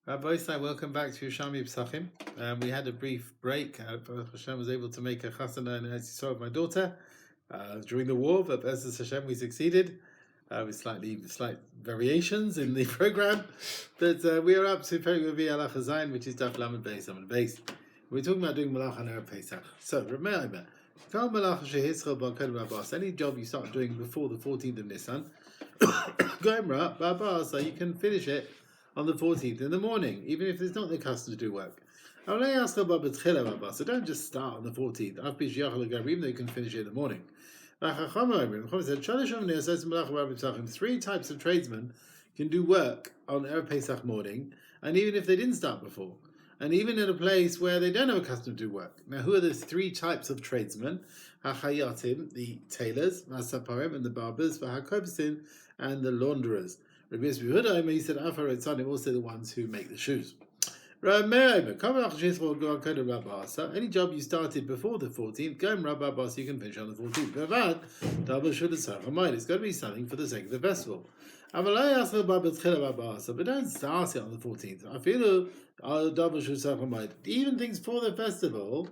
Rabbi Isai, welcome back to Yerushalmi Pesachim. We had a brief break. Hashem was able to make a chasana in Eretz Yisrael of my daughter during the war, but B'ezras Hashem we succeeded with slight variations in the program. But we are up to Perek Revi Alach Hazayin, which is Daf Lamed Beis Amud Beis. We're talking about doing Malach on Erev Pesach. So remember, any job you start doing before the 14th of Nisan, you can finish it on the 14th in the morning, even if it's not the custom to do work. So don't just start on the 14th, even though you can finish it in the morning. Three types of tradesmen can do work on Erev Pesach morning, and even if they didn't start before, and even in a place where they don't have a custom to do work. Now, who are the three types of tradesmen? Hachayatim, the tailors, Masaparim, and the barbers, Vahakopesin, and the launderers. Rabbi Yehuda, he said, also the ones who make the shoes. Any job you started before the 14th, go and Rabbi you can finish on the 14th. It's got to be something for the sake of the festival. But don't start it on the 14th. I feel even things for the festival,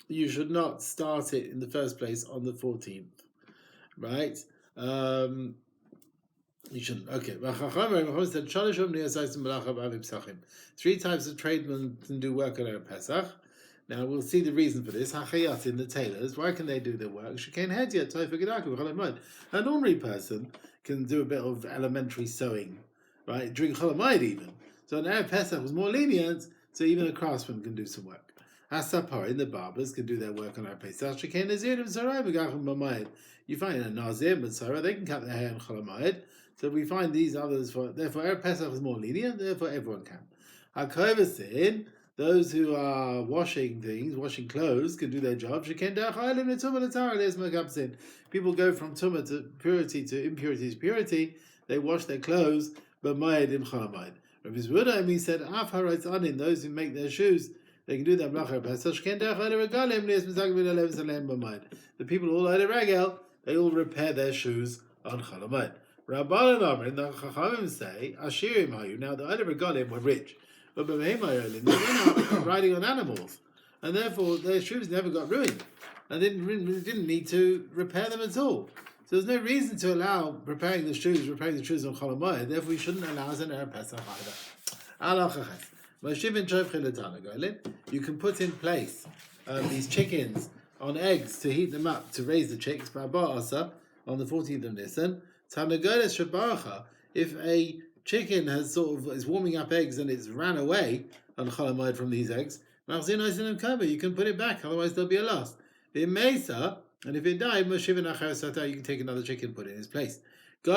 you should not start it in the first place on the 14th, right? You shouldn't. Okay. Three types of tradesmen can do work on Erev Pesach. Now we'll see the reason for this. Hachayatim, the tailors, why can they do their work? An ordinary person can do a bit of elementary sewing, right? During Chol Hamoed even. So on Erev Pesach was more lenient, so even a craftsman can do some work. Hasaparim, the barbers, can do their work on Erev Pesach. You find a Nazir, Mitzvah, they can cut their hair on Chol Hamoed. So we find these others, therefore Erev Pesach is more lenient, therefore everyone can. HaKovesin, those who are washing clothes, can do their job. People go from tumah to purity to impurity to purity, they wash their clothes, but Ma'edim Chalamayid. Rabbi Yehuda, he said, those who make their shoes, they can do that. The people all out of regel, they all repair their shoes on Chalamayid. Rabbanan Amrin, the Chachamim say, Ashirim Hayu. Now the other Regalim were rich, but they were riding on animals, and therefore their shoes never got ruined, and they didn't need to repair them at all. So there's no reason to allow repairing the shoes on Chol Hamoed. Therefore, we shouldn't allow us an Erev Pesach either. You can put in place these chickens on eggs to heat them up to raise the chicks on the 14th of Nisan. If a chicken has is warming up eggs and it's ran away on Chol Hamoed from these eggs, you can put it back, otherwise there'll be a loss. And if it died, you can take another chicken and put it in its place. You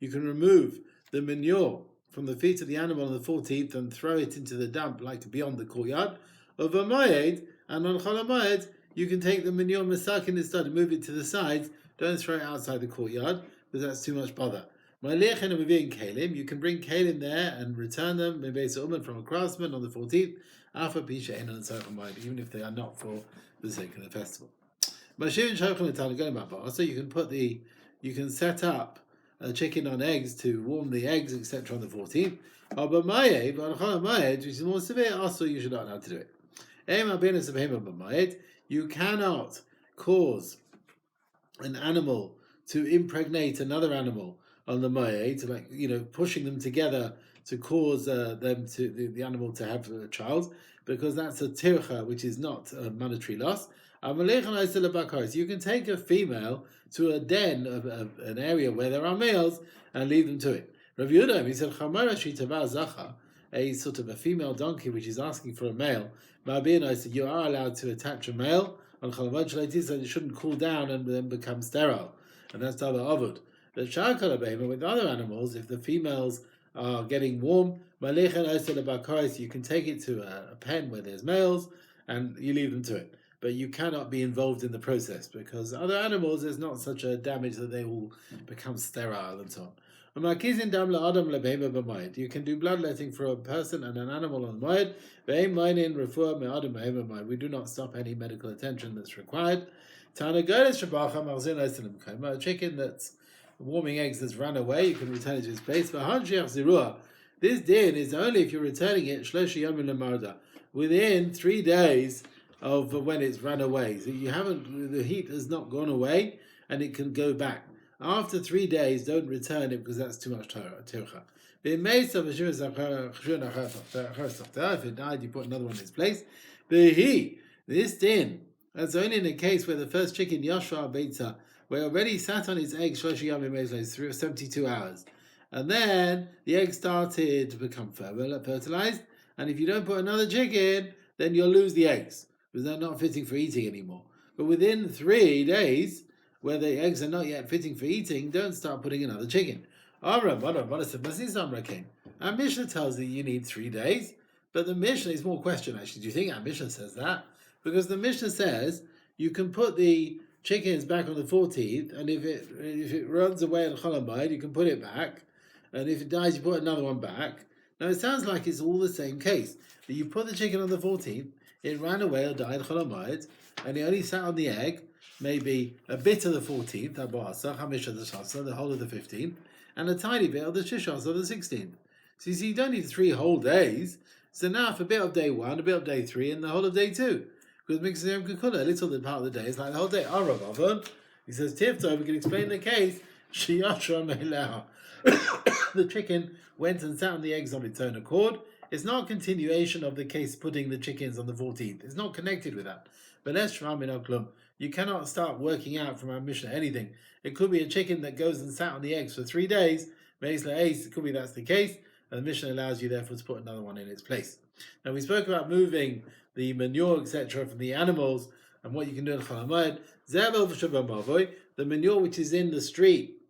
can remove the manure from the feet of the animal on the 14th and throw it into the dump like beyond the courtyard. And on Chol Hamoed, you can take the manure masakin instead and move it to the sides. Don't throw it outside the courtyard, because that's too much bother. You can bring kalim there and return them from a craftsman on the 14th, even if they are not for the sake of the festival. So you can set up a chicken on eggs to warm the eggs, etc. on the 14th. Which is more severe, also you should not allow to do it. You cannot cause an animal to impregnate another animal on the Moed, pushing them together to cause the animal to have a child, because that's a tircha, which is not a monetary loss. You can take a female to a den of an area where there are males and leave them to it. Rav Yehuda, he said, a sort of a female donkey which is asking for a male, you are allowed to attach a male on Chol Hamoed, so it shouldn't cool down and then become sterile. And that's Tava Avud. The Shakal with other animals, if the females are getting warm, you can take it to a pen where there's males and you leave them to it. But you cannot be involved in the process, because other animals, there's not such a damage that they will become sterile and so on. You can do bloodletting for a person and an animal on Moed. We do not stop any medical attention that's required. A chicken that's warming eggs that's run away, you can return it to its place. This din is only if you're returning it within 3 days of when it's run away. So the heat has not gone away and it can go back. After 3 days, don't return it because that's too much tircha. If it died, you put another one in its place. This din, that's only in a case where the first chicken, Yashra Beitza, where already sat on its egg 72 hours. And then the egg started to become fertilized. And if you don't put another chicken, then you'll lose the eggs because they're not fitting for eating anymore. But within 3 days, where the eggs are not yet fitting for eating, don't start putting another chicken. Our Mishnah tells you you need 3 days, but the Mishnah is more question actually. Do you think our Mishnah says that? Because the Mishnah says you can put the chickens back on the 14th, and if it runs away on Chol Hamoed, you can put it back, and if it dies, you put another one back. Now it sounds like it's all the same case. That you put the chicken on the 14th, it ran away or died Chol Hamoed, and it only sat on the egg maybe a bit of the 14th, the whole of the 15th, and a tiny bit of the Shishas of the 16th. So you see, you don't need 3 whole days. So now for a bit of day 1, a bit of day 3, and the whole of day 2. Because mixing a little bit part of the day is like the whole day. He says, Tifta, we can explain the case. The chicken went and sat on the eggs on its own accord. It's not a continuation of the case putting the chickens on the 14th. It's not connected with that. But you cannot start working out from our Mishnah anything. It could be a chicken that goes and sat on the eggs for 3 days. It could be that's the case. And the Mishnah allows you therefore to put another one in its place. Now we spoke about moving the manure, etc., from the animals and what you can do in Chol Hamoed. The manure which is in the street,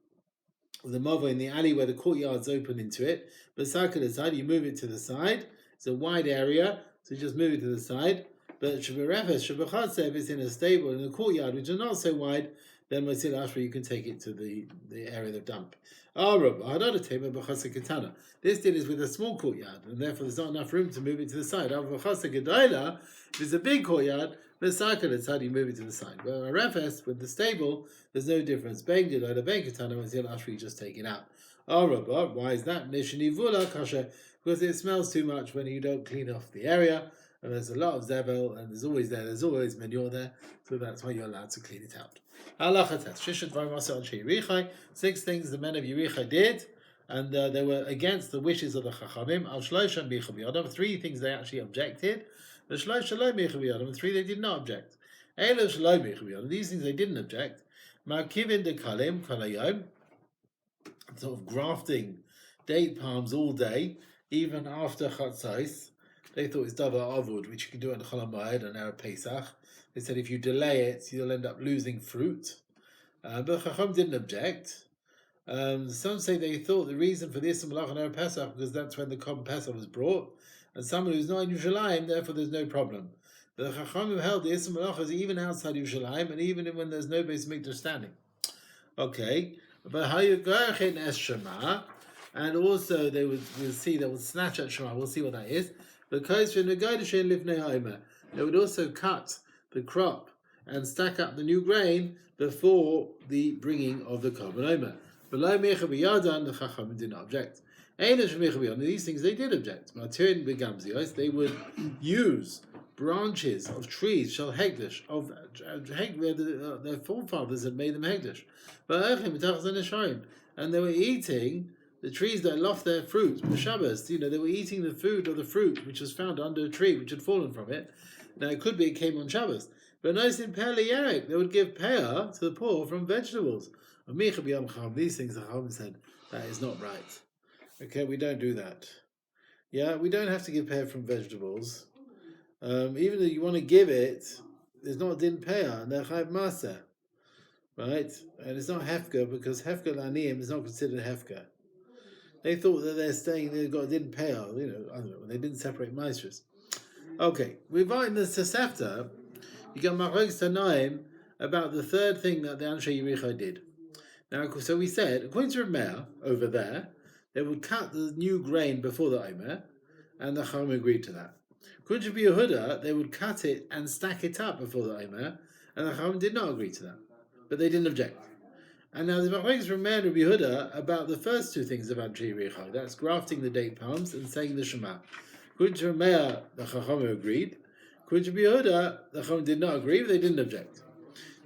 the mavo in the alley where the courtyard's open into it, but side, you move it to the side. It's a wide area, so you just move it to the side. But if it's in a stable in a courtyard which is not so wide, then you can take it to the area of dump. This din is with a small courtyard, and therefore there's not enough room to move it to the side. If it's a big courtyard, you move it to the side. But a refes with the stable, there's no difference. You just take it out. Why is that? Because it smells too much when you don't clean off the area, and there's a lot of zevel, and there's always manure there, so that's why you're allowed to clean it out. 6 things the men of Yericho did, and they were against the wishes of the Chachamim. 3 things they actually objected. 3 they did not object. These things they didn't object. Sort of grafting date palms all day, even after Chatzos. They thought it's davar avud, which you can do on Chol Hamoed and Erev Pesach. They said if you delay it, you'll end up losing fruit. But Chacham didn't object. Some say they thought the reason for this Malach on Erev Pesach because that's when the Korban Pesach was brought, and someone who's not in Yerushalmi, therefore there's no problem. But the Chacham held the Ism Malach is even outside Yerushalmi, and even when there's no Beis Mikdash standing. Okay, but how you go es Shema, and also we'll see they will snatch at Shema. We'll see what that is. Because they would also cut the crop and stack up the new grain before the bringing of the Korban Omer. The Chacham did not object. These things they did object. They would use branches of trees, shall hegdish, of where their forefathers had made them hegdish. And they were eating the trees that lost their fruit, the Shabbos, they were eating the food or the fruit which was found under a tree which had fallen from it. Now it could be it came on Shabbos. But nice in Peah Yarek, they would give peah to the poor from vegetables. These things the Chacham said, that is not right. Okay, we don't do that. Yeah, we don't have to give peah from vegetables. Even if you want to give it, there's not a din peah, and they're chayv maser. Right? And it's not hefka, because hefka l'aniyim is not considered hefka. They thought that they've got a din peah, I don't know, they didn't separate maestros. Okay, we've got in the Tosefta, you got Machlokes Tanaim about the third thing that the Anshe Yericho did. Now, so we said, according to Rameir, over there, they would cut the new grain before the Omer, and the Chacham agreed to that. According to Yehuda, they would cut it and stack it up before the Omer, and the Chacham did not agree to that, but they didn't object. And now the Machlokes from Meir and Rabbi Yehuda about the first two things about Anshei Yericho. That's grafting the date palms and saying the Shema. According to Meir, the Chachamim agreed. According to Rabbi Yehuda, the Chachamim did not agree, but they didn't object.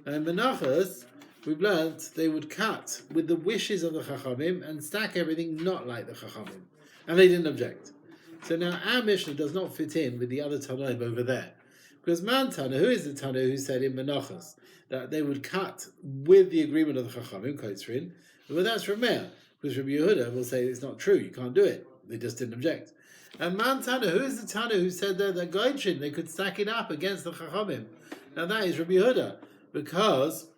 And Menachos, we've learned they would cut with the wishes of the Chachamim and stack everything not like the Chachamim. And they didn't object. So now our Mishnah does not fit in with the other Tanoim over there. Because Man Tana, who is the Tana who said in Menachos that they would cut with the agreement of the Chachamim, Kotzrin, well, that's from Meir. Because Rabbi Yehuda will say it's not true, you can't do it. They just didn't object. And Man Tana, who is the Tana who said that Goichin, they could stack it up against the Chachamim? Now that is Rabbi Yehuda, because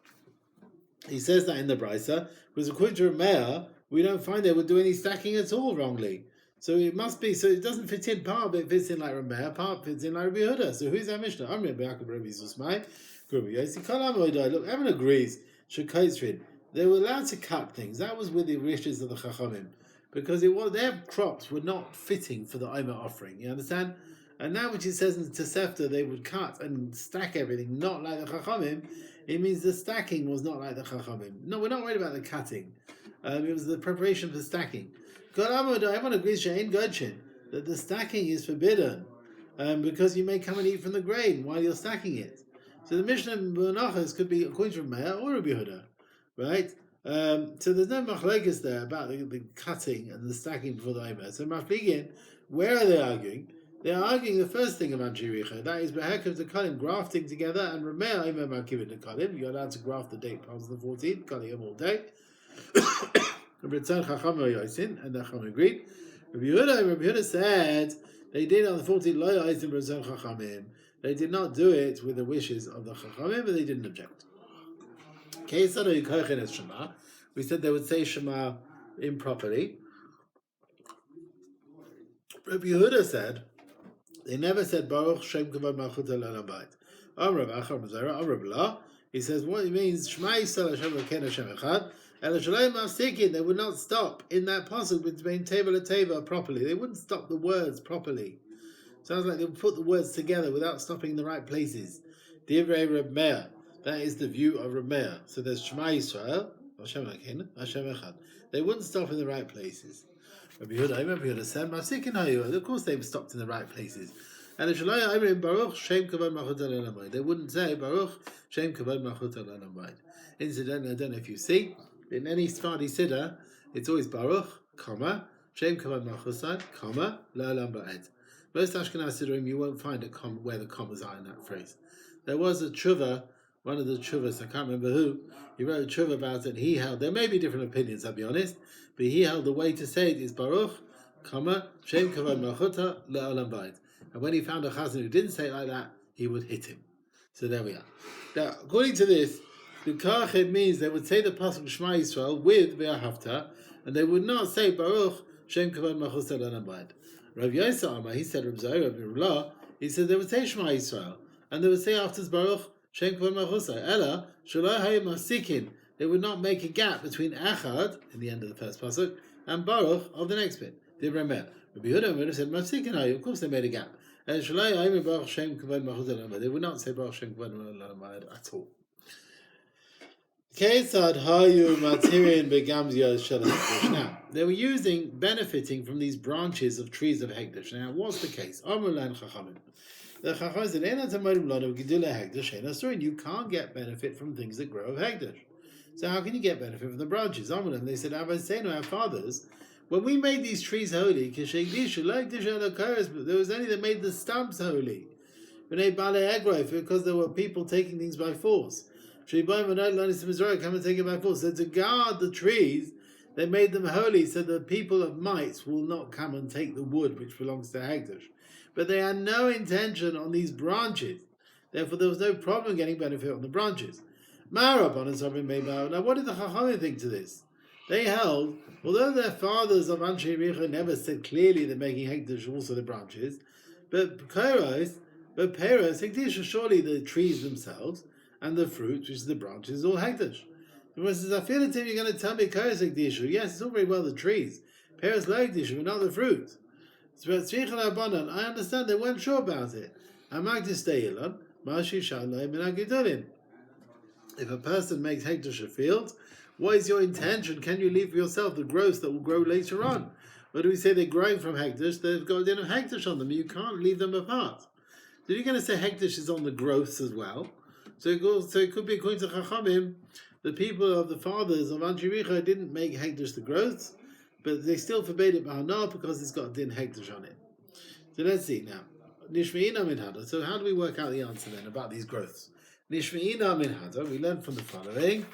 he says that in the Brisa, because according to Meir, we don't find they would do any stacking at all wrongly. So it must be, so it doesn't fit in. Part of it fits in like Rameh, part fits in like Rabbi Yehuda. So who's our Mishnah? I'm Rabbi Yaakov, Rabbi Zusmai, Rabbi Yossi, Kol Haloshon. Look, everyone agrees, Shekotzrin, they were allowed to cut things. That was with the wishes of the Chachamim. Because their crops were not fitting for the Omer offering. You understand? And now which it says in the Tosefta, they would cut and stack everything, not like the Chachamim, it means the stacking was not like the Chachamim. No, we're not worried about the cutting. It was the preparation for stacking. Everyone agrees that the stacking is forbidden because you may come and eat from the grain while you're stacking it. So the Mishnah Menachos could be according to Meir or Rabbi Yehuda, right? So there's no machlokes there about the cutting and the stacking before the Omer. So Mafligin, where are they arguing? They're arguing the first thing about Anshei Yericho, that is Behekav the Kolim, grafting together, and Rameir Omer Makivit the Kolim. You're allowed to graft the date palms on the 14th, Kolim all day. And the Chacham agreed. Rabbi Yehuda said they did it on the 14th. Lo Yosin B'Ratzon Chachamim. They did not do it with the wishes of the Chachamim, but they didn't object. Keisado Yikochen as Shema. We said they would say Shema improperly. Rabbi Yehuda said they never said Baruch Shem Kavod Malchut Olam Bayit. Amar Rav Acha Mizera Amar B'la. He says what it means Shema Yisrael Hashem Elokeinu Hashem Echad. They would not stop in that passage between teva and teva properly. They wouldn't stop the words properly. Sounds like they would put the words together without stopping in the right places. Divrei Reb Meir. That is the view of Reb Meir. So there's Shema Yisrael, Hashem Elokeinu, Hashem Echad. They wouldn't stop in the right places. Rabbi Yehuda said, of course they stopped in the right places. And Baruch Shem Kavod Malchut Olam Bayit. They wouldn't say Baruch Shem Kavod Malchut Olam Bayit. Incidentally, I don't know if you see, in any Sephardi Siddur, it's always Baruch, comma, Shem Kavod Malchut, comma, L'Olam Bayit. Most Ashkenaz Siddurim, you won't find a comma where the commas are in that phrase. There was a tshuva, one of the tshuvas, I can't remember who, he wrote a tshuva about it, he held, there may be different opinions, I'll be honest, but he held the way to say it is Baruch, comma, Shem Kavod Malchut, L'Olam Bayit. And when he found a chazan who didn't say it like that, he would hit him. So there we are. Now, according to this, the karachet means they would say the pasuk Shema Yisrael with Ve'ahavta, and they would not say Baruch Shem Kavod Malchut Olam Bayit. Rav Yossi Amar, he said Rav Zahir, Rav Nirullah, he said they would say Shema Yisrael, and they would say afterwards Baruch Shem Kavod Malchut Ella Shalai Hayim Masikin. They would not make a gap between Echad in the end of the first pasuk and Baruch of the next bit. Divrei Meir. Rabbi Yehuda would have said Masikin Hayim. Of course they made a gap. And Shalai Hayim Baruch Shem Kavod Malchut Olam Bayit. They would not say Baruch Shem Kavod Olam Bayit at all. Now, they were benefiting from these branches of trees of Hekdesh. Now, what's the case? The Chacham said, you can't get benefit from things that grow of Hekdesh. So how can you get benefit from the branches? They said, our fathers, when we made these trees holy, there was only that made the stumps holy. Because there were people taking things by force. Come and take it by force. So to guard the trees, they made them holy so the people of might will not come and take the wood which belongs to Hekdesh. But they had no intention on these branches. Therefore, there was no problem getting benefit on the branches. Now, what did the Chachamim think to this? They held, although their fathers of Anshei Yericho never said clearly they're making Hekdesh also the branches, but Peiros, Hekdesh are surely the trees themselves, and the fruit, which is the branches, is all Hekdesh. The says, I feel it to you're going to tell me Peiros Hekdesh. Yes, it's all very well the trees. Peiros lo Hekdesh, but not the fruit. So I understand they weren't sure about it. If a person makes Hekdesh a field, What is your intention? Can you leave for yourself the growth that will grow later on? Or do we say they're growing from hekdesh? They've got a din of hekdesh on them. You can't leave them apart. So you're going to say hekdesh is on the growths as well. So it could be according to Chachamim, the people of the fathers of Anshiricha didn't make hekdesh the growths, but they still forbade it b'hana because it's got a din hekdesh on it. So let's see now. Nishmeina min hada. So how do we work out the answer then about these growths? Nishmeina min hada. We learn from the following.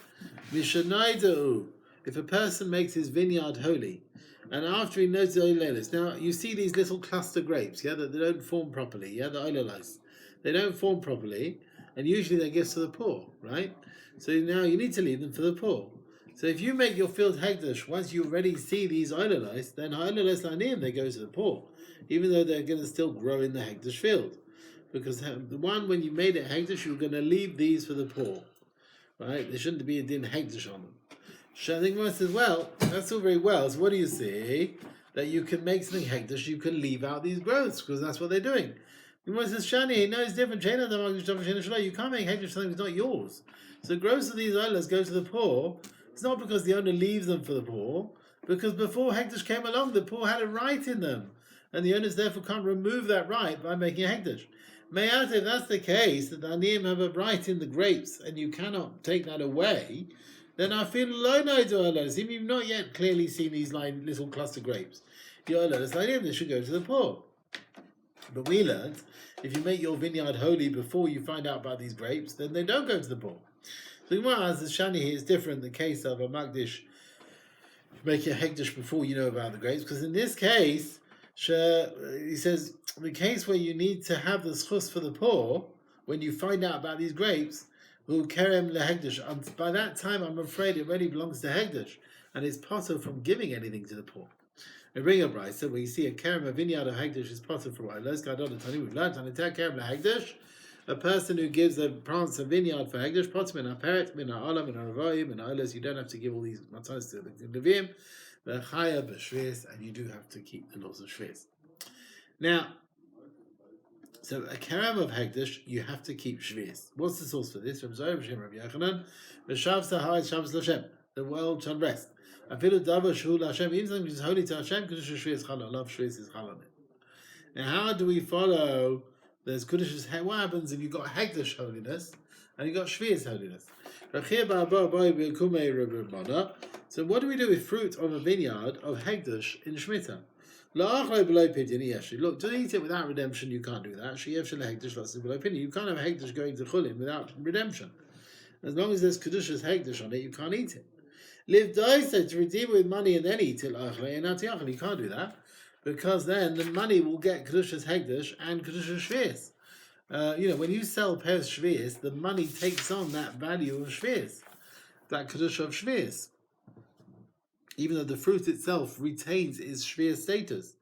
Mishanaidu. If a person makes his vineyard holy, and after he knows the oilelis, now you see these little cluster grapes, yeah, that they don't form properly, yeah, the oilelis, they don't form properly, and usually they're gifts to the poor, right? So now you need to leave them for the poor. So if you make your field hekdesh, once you already see these oilelis, then oilelis lanim, they go to the poor, even though they're going to still grow in the hekdesh field, because the one when you made it hekdesh, you're going to leave these for the poor, right? There shouldn't be a din hekdesh on them. Shadingma says, well, that's all very well. So what do you see? That you can make something hekdesh, you can leave out these growths, because that's what they're doing. Gemara says, Shani, no, it's different. You can't make hekdesh something that's not yours. So growths of these oilers go to the poor. It's not because the owner leaves them for the poor, because before hekdesh came along, the poor had a right in them. And the owners therefore can't remove that right by making a hekdesh. Mayat, if that's the case, that the aniyim have a right in the grapes, and you cannot take that away, then I feel low no to oilos. You've not yet clearly seen these little cluster grapes. Your oilos, they should go to the poor. But we learned, if you make your vineyard holy before you find out about these grapes, then they don't go to the poor. So Gemara as the Shani here is different. The case of a magdish, make a hekdesh before you know about the grapes, because in this case, he says the case where you need to have the schus for the poor when you find out about these grapes. Kerem lehekdesh. And by that time, I'm afraid it already belongs to hekdesh, and it's possible from giving anything to the poor. We bring a brisa where you see a kerem, a vineyard of hekdesh is possible for oilers. We've learned on a kerem lehekdesh, a person who gives a plants a vineyard for hekdesh, pots min aperet, min ha'olam, min ha'ravoim, min ha'oilers. You don't have to give all these matzos to the levim, the chaya b'shvius, and you do have to keep the laws of shvius. Now, so a kerem of hekdesh, you have to keep shvius. What's the source for this? From Zohar B'Shem Rabbi Yochanan, v'shav sahai Shabbos l'Hashem. The world shall rest. Afilu davar shu l'Hashem, even something which is holy to Hashem, Kedush shvius chalon. Love shvius is chalon. Now, how do we follow? There's Kedush. What happens if you've got hekdesh holiness and you've got shvius holiness? So what do we do with fruit on a vineyard of hekdesh in Shemitah? Look, to eat it without redemption, you can't do that. You can't have hekdesh going to chulin without redemption. As long as there's kedushas hekdesh on it, you can't eat it. Live daisa to redeem it with money and then eat it. You can't do that because then the money will get kedushas hekdesh and kedushas shvius. When you sell pairs shvius, the money takes on that value of shvius, that kedusha of shvius. Even though the fruit itself retains its shvius status.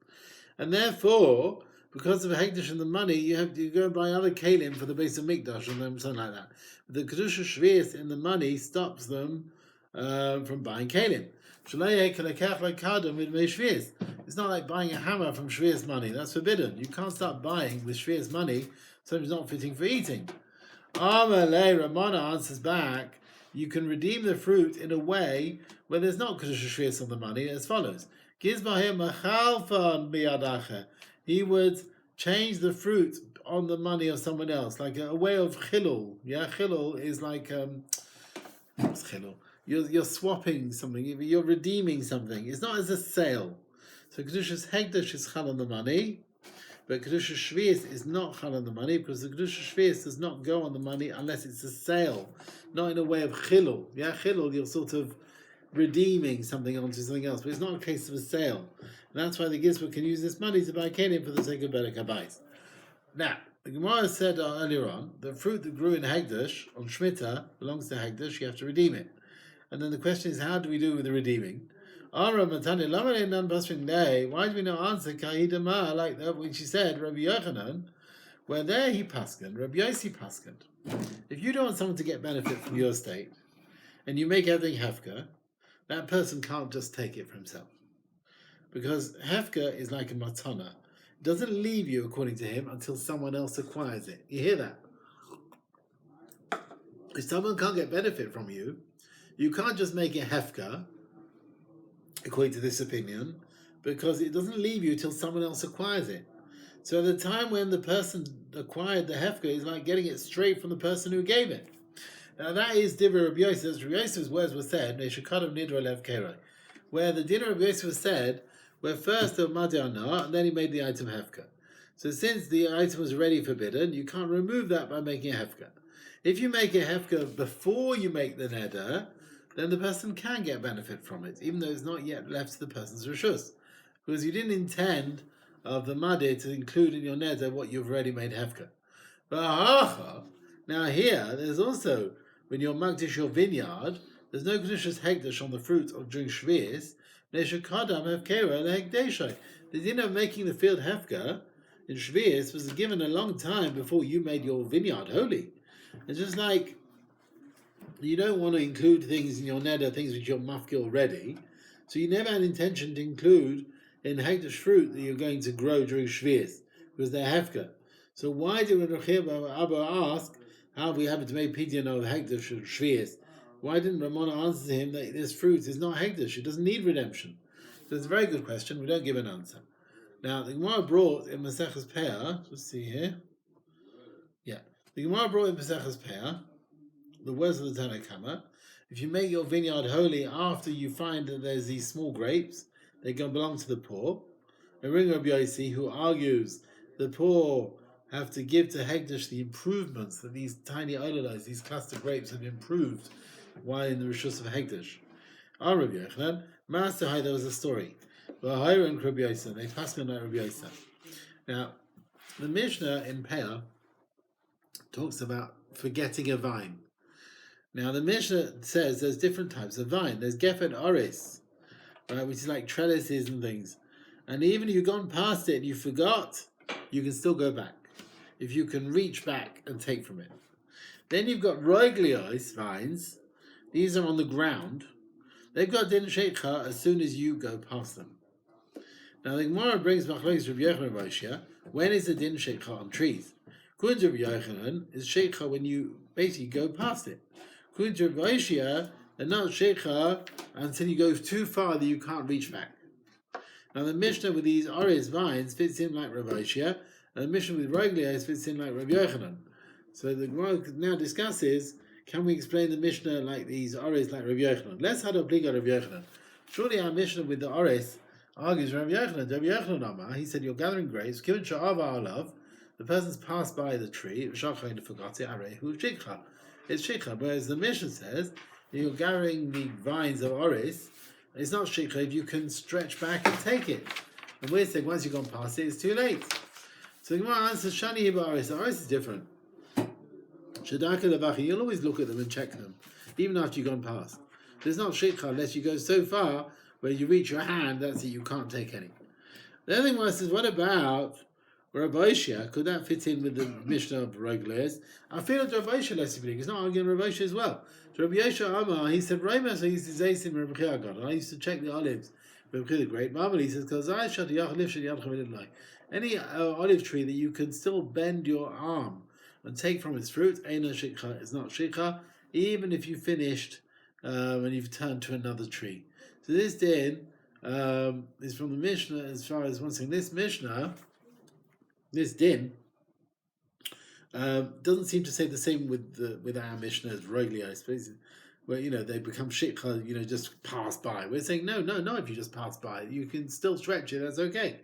And therefore, because of a hekdesh in the money, you have to go and buy other kalim for the base of mikdash and something like that. But the kedusha shvius in the money stops them from buying kalim. It's not like buying a hammer from shvius money. That's forbidden. You can't start buying with shvius money something's not fitting for eating. Amalei Ramana answers back, you can redeem the fruit in a way where there's not kedusha shvius on the money, as follows. He would change the fruit on the money of someone else, like a way of chilul. Yeah, chilul is like what's chilul? You're swapping something, you're redeeming something. It's not as a sale. So kedushas hekdesh is chal on the money, but kedusha shvius is not chal on the money because the kedusha shvius does not go on the money unless it's a sale, not in a way of chilul. Yeah, chilul, you're sort of redeeming something onto something else, but it's not a case of a sale. And that's why the Gizra can use this money to buy kelim for the sake of better kabais. Now, the Gemara said earlier on, the fruit that grew in Hagdash, on Shemitah, belongs to Hagdash, you have to redeem it. And then the question is, how do we do with the redeeming? Why do we not answer Kahidama like that when she said, Rabbi Yochanan, where there he paskened, Rabbi Yossi paskened. If you don't want someone to get benefit from your estate, and you make everything hefka, that person can't just take it for himself. Because hefka is like a matana. It doesn't leave you, according to him, until someone else acquires it. You hear that? If someone can't get benefit from you, you can't just make it hefka, according to this opinion, because it doesn't leave you till someone else acquires it. So at the time when the person acquired the hefka, is like getting it straight from the person who gave it. Now that is Divrei Rabbi Yosef. Rabbi Yosef's words were said, where the dinner of Rabbi Yosef was said, where first the Madiana, and then he made the item hefka. So since the item was already forbidden, you can't remove that by making a hefka. If you make a hefka before you make the neder, then the person can get benefit from it, even though it's not yet left to the person's reshus, because you didn't intend of the madeh to include in your neder what you've already made hefka. But now here, there's also, when you're magdish your vineyard, there's no kedushas hekdesh on the fruit of during shvius. Neshakadam hefkera lehekdeshai. The dinner of making the field hefka in shvius was given a long time before you made your vineyard holy. It's just like you don't want to include things in your neder, things which you're mafki already. So you never had intention to include in hekdesh fruit that you're going to grow during shvius, because they're hefka. So why did Abba ask how we have to make pidyon of hekdesh and shvius? Why didn't Ramona answer to him that this fruit is not hekdesh? It doesn't need redemption. So it's a very good question. We don't give an answer. Now the Gemara brought in Maseches Peah. Let's see here. Yeah, the Gemara brought in Maseches Peah the words of the Tanna Kama. If you make your vineyard holy after you find that there's these small grapes, they belong to the poor. And Ring Rabbi Yossi, who argues the poor have to give to Hekdesh the improvements that these tiny oilers, these cluster grapes, have improved while in the Rishus of Hekdesh. Our Rabbi Yochanan, Master Hai, there was a story. V'hayra and Rabbi Yossi, they passed me on Rabbi Yossi. Now, the Mishnah in Peah talks about forgetting a vine. Now, the Mishnah says there's different types of vine. There's Gefen Oris, right, which is like trellises and things. And even if you've gone past it and you forgot, you can still go back. If you can reach back and take from it. Then you've got Roiglios vines. These are on the ground. They've got Din Sheikha as soon as you go past them. Now the Gemara brings Machlokes Rabbi Yochanan and Rabbi Shia. When is the Din Sheikha on trees? According to Rabbi Yochanan, is Sheikha when you basically go past it. According to Rabbi Shia, they're not Sheikha until you go too far that you can't reach back. Now the Mishnah with these Oris vines fits in like Rabbi Shia, and the Mishnah with Roglios fits in like Rabbi Yochanan. So the Gemara now discusses, can we explain the Mishnah like these Oris like Rabbi Yochanan? Let's have a big Rabbi Yochanan. Surely our Mishnah with the Oris argues Rabbi Yochanan. Rabbi Yochanan Amar, he said, you're gathering grapes, Kivin Sha'ava Alav, the person's passed by the tree, Shachai forgot it, Arehu Shikha. It's Shikha, whereas the Mishnah says, you're gathering the vines of Oris, it's not Shikha if you can stretch back and take it. And we're saying once you've gone past it, it's too late. So the Gemara answers, Shani Hiba Oris. The Oris is different. Shadaka Levachi, you'll always look at them and check them, even after you've gone past. There's not Shikha unless you go so far where you reach your hand, that's it, you can't take any. The other thing was, says, what about Rabbi Shia? Could that fit in with the Mishnah of Roglios? I feel that Rabbi Shia less big. It's not arguing Rabbi Shia as well. So Rabbi Yeshua Amar, he said, Remus, I used to say him Rabbi Chia, I used to check the olives. Rabbi Chia the great Marvel, he says, because I shot any olive tree that you can still bend your arm and take from its fruit, Eina Shikha, is not Shikha, even if you finished and you've turned to another tree. So this din is from the Mishnah, as far as one saying, this Mishnah, this din, doesn't seem to say the same with our Mishnah as Roglios, where they become shikha, just pass by. We're saying no. If you just pass by, you can still stretch it. That's okay,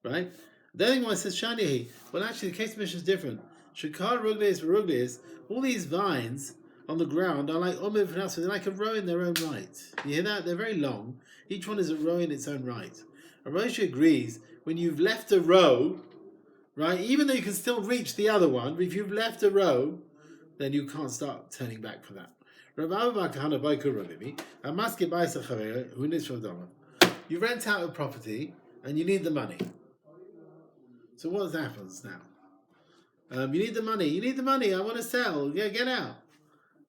right? The other one says shani. Well, actually, the case of Mishnah is different. Shikar Roglios, all these vines on the ground are like they're like a row in their own right. You hear that? They're very long. Each one is a row in its own right. Rashi agrees when you've left a row. Right, even though you can still reach the other one, but if you've left a row, then you can't start turning back for that. You rent out a property and you need the money. So what happens now? You need the money. I want to sell. Yeah, get out.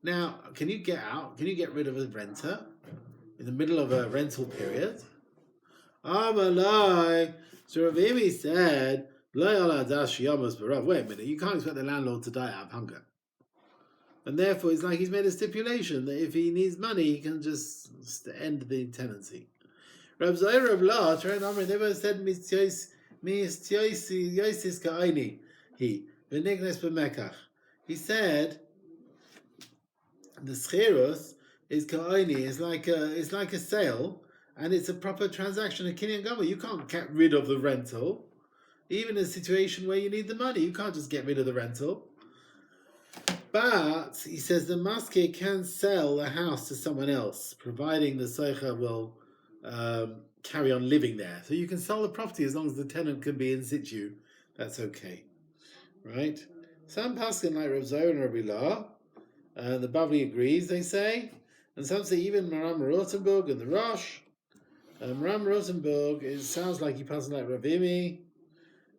Now, can you get out? Can you get rid of a renter in the middle of a rental period? So Rav Imi said, wait a minute, you can't expect the landlord to die out of hunger. And therefore, it's like he's made a stipulation that if he needs money, he can just end the tenancy. Reb Zohar, Reb La, they both said, he said, the schirus is ka'oni, it's like a sale, and it's a proper transaction, a kinyan gama. You can't get rid of the rental, even in a situation where you need the money. You can't just get rid of the rental. But he says the maskeh can sell the house to someone else, providing the soicha will carry on living there. So you can sell the property as long as the tenant can be in situ. That's okay, right? Some paskin like Reb Zohar and Rabbi La, the Bavli agrees, they say, and some say even Maram Rotenburg and the Rosh. Maram Rotenburg, it sounds like he passes like Ravimi,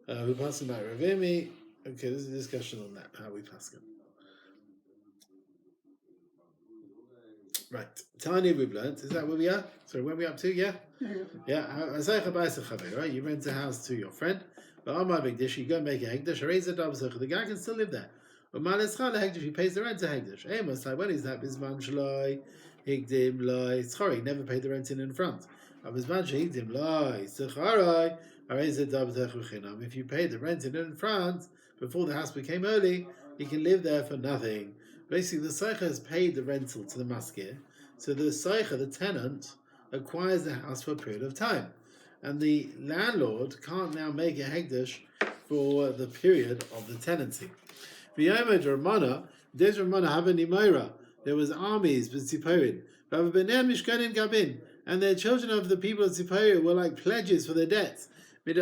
who passes like Ravimi. Okay, there's a discussion on that, how we pass him. Right, Tanya we've learnt. Is that where we are? Sorry, where are we up to? Yeah? Yeah. Right? You rent a house to your friend, but on my big dish, you go and make a hegdish, the guy can still live there. But he pays the rent to hegdish. Amos, like when is that? Bisman shloi, higdim loi, schori, never paid the rent in front. Bisman higdim loi, scharai, if you paid the rent in front before the house became early, he can live there for nothing. Basically, the Seicha has paid the rental to the maskir, so the Seicha, the tenant, acquires the house for a period of time. And the landlord can't now make a hegdish for the period of the tenancy. There was armies with Tziporin, and their children of the people of Tziporin were like pledges for their debts. When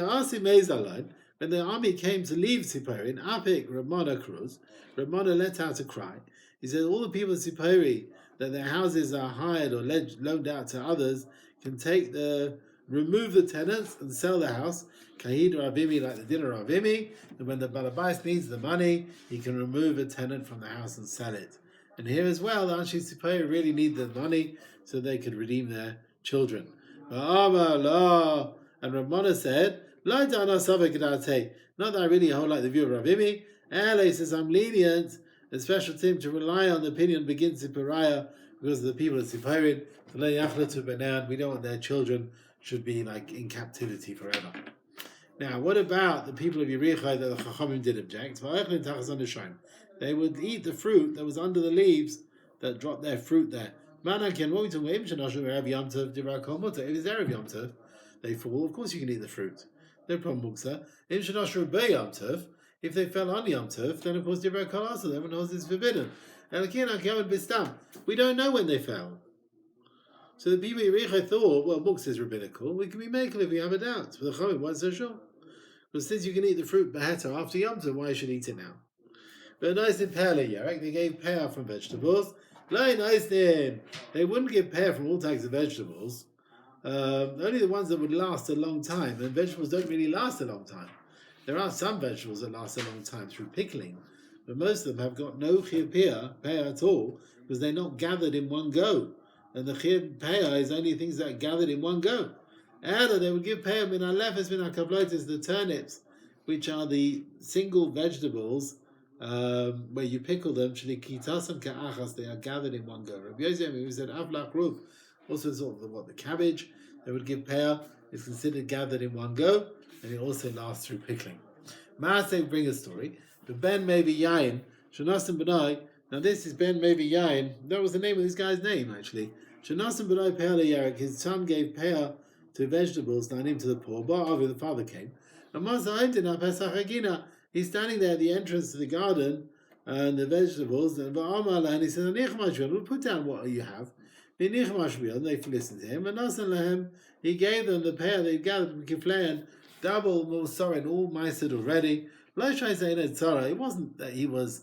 the army came to leave Tziporin, Apik Ramana Cruz, Ramana let out a cry. He said, all the people of Tzipori that their houses are hired or loaned out to others can remove the tenants and sell the house. Kahid Ravimi, like the dinner Ravimi, and when the Balabais needs the money, he can remove a tenant from the house and sell it. And here as well, the Anshi Tzipori really need the money so they could redeem their children. And Ramana said, not that I really hold like the view of Ravimi. Ele says, I'm lenient. A special team to rely on the opinion begins in Pariah because of the people of Tziporin. We don't want their children should be like in captivity forever. Now, what about the people of Yericho that the Chachamim did object? They would eat the fruit that was under the leaves that dropped their fruit there. What are we talking about? If it's Erev Yom Tov, they fall. Of course you can eat the fruit. No problem, Muksa. If they fell on Yom Tov, then of course Divrei Kol also, everyone knows it's forbidden. We don't know when they fell. So the people of Yericho thought, well, Muksa is rabbinical, we can be makel if we have a doubt. But the Chachamim wasn't so sure. But since you can eat the fruit beheta after Yom Tov, why should you eat it now? But nice in Perle Yerek, they gave pear from vegetables. They wouldn't give pear from all types of vegetables. Only the ones that would last a long time, and vegetables don't really last a long time. There are some vegetables that last a long time through pickling, but most of them have got no chiyuv pear at all, because they're not gathered in one go. And the chiyuv pear is only things that are gathered in one go. Either they would give pear min alefes min hakavlotis, the turnips, which are the single vegetables where you pickle them, shlikitasam ka'achas, they are gathered in one go. Rabbi Yosef, who said avlach ruv, also sort of the cabbage, they would give pear, is considered gathered in one go, and it also lasts through pickling. Maaseh bring a story. The Ben Mevi Yain, Shanasim Benai. Now this is Ben Mevi Yain. That was the name of this guy's name actually. Shanasim Benai Peah LeYarek. His son gave peah to vegetables, and him to the poor. Ba'avi, the father came. And Masa'imtina Pesach Hagina. He's standing there at the entrance to the garden and the vegetables. And he says, "We'll put down what you have." And they listened to him. And he gave them the peah they gathered from Kiflein. Double more sorry and all meisid already. It wasn't that he was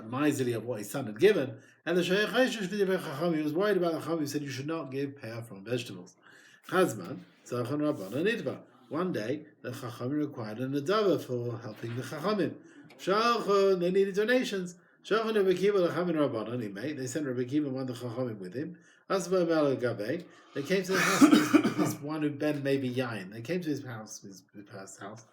miserly of what his son had given. And he was worried about the Chacham. He said you should not give pear from vegetables. Chazman, Zachan Rabban and Nidva. One day the Chacham required an adava for helping the Chachamim. Shalchon, they needed donations. Shalchon Rabbi Kiva Lachamim Rabban, they sent Rabbi Kiva and one of the Chachamim with him. They came to the house of this one who Ben maybe Yain. They came to his house, his house,